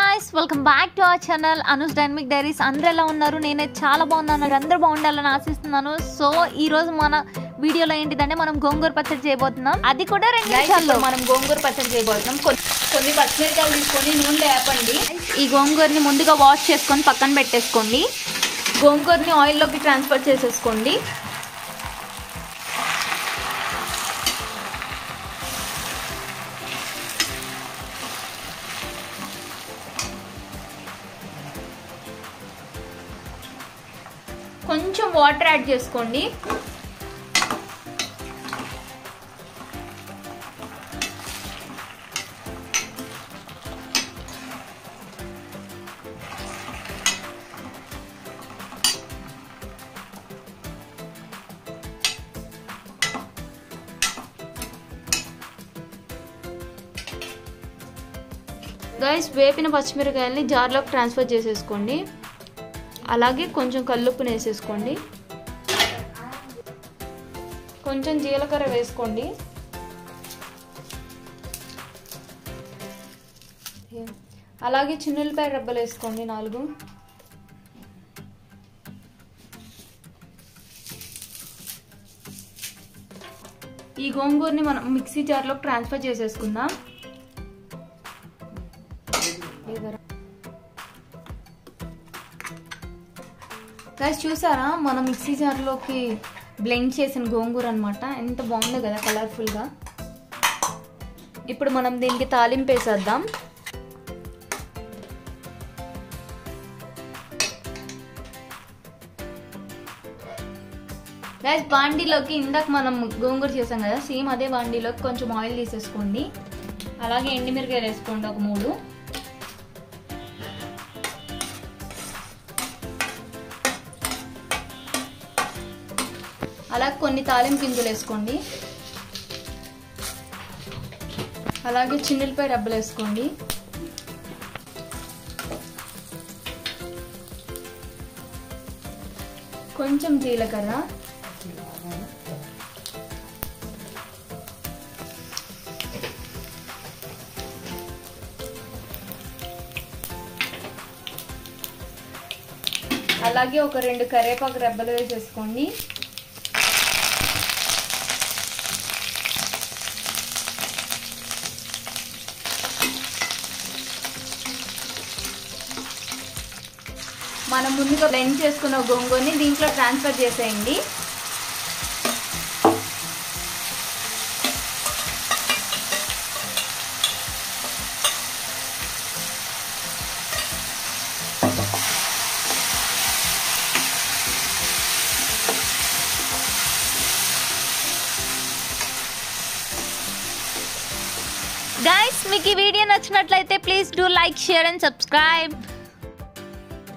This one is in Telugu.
guys, welcome back to our channel Anu's Dynamic Diaries. అందరూ ఎలా ఉన్నారు? నేనే చాలా బాగున్నాను. అందరూ బాగుండాలని ఆశిస్తున్నాను. సో ఈ రోజు మన వీడియోలో ఏంటిదంటే మనం గోంగూర పచ్చడి చేయబోతున్నాం. అది కూడా 2 నిమిషాల్లో మనం గోంగూర పచ్చడి చేయబోతున్నాం. కొన్ని పచ్చిమిరపకాయలు తీసుకొని నూనెలో వేపండి. ఈ గోంగూరని ముందుగా వాష్ చేసుకొని పక్కన పెట్టేసుకోండి. గోంగూరని ఆయిల్లోకి ట్రాన్స్ఫర్ చేసేసుకోండి. కొంచెం వాటర్ యాడ్ చేసుకోండి. గైస్, వేపిన పచ్చిమిరకాయల్ని జార్లోకి ట్రాన్స్ఫర్ చేసేసుకోండి. అలాగే కొంచెం కల్లుప్పుని వేసేసుకోండి. కొంచెం జీలకర్ర వేసుకోండి. అలాగే చిన్నులపాయ రెబ్బలు వేసుకోండి 4. ఈ గోంగూరని మనం మిక్సీ జార్లోకి ట్రాన్స్ఫర్ చేసేసుకుందాం. గైస్, చూసారా మనం మిక్సీ జార్లోకి బ్లెండ్ చేసిన గోంగూర అనమాట. ఎంత బాగుందో కదా కలర్ఫుల్గా. ఇప్పుడు మనం దీనికి తాలింపు వేసేద్దాం. గైస్, బాండీలోకి ఇందాక మనం గోంగూర చేసాం కదా, సేమ్ అదే బాండీలోకి కొంచెం ఆయిల్ తీసేసుకోండి. అలాగే ఎండుమిరకాయలు వేసుకోండి ఒక 3. అలాగే కొన్ని తాలింపు గింజలు వేసుకోండి. అలాగే చిన్నులపాయ రెబ్బలు వేసుకోండి. కొంచెం జీలకర్ర, అలాగే ఒక 2 కరివేపాకు రెబ్బలు వేసేసుకోండి. మనం ముందుగా బ్లెండ్ చేసుకున్న గోంగూరని దీంట్లో ట్రాన్స్ఫర్ చేసేయండి. గైస్, మీకు ఈ వీడియో నచ్చినట్లయితే please do like, share and subscribe.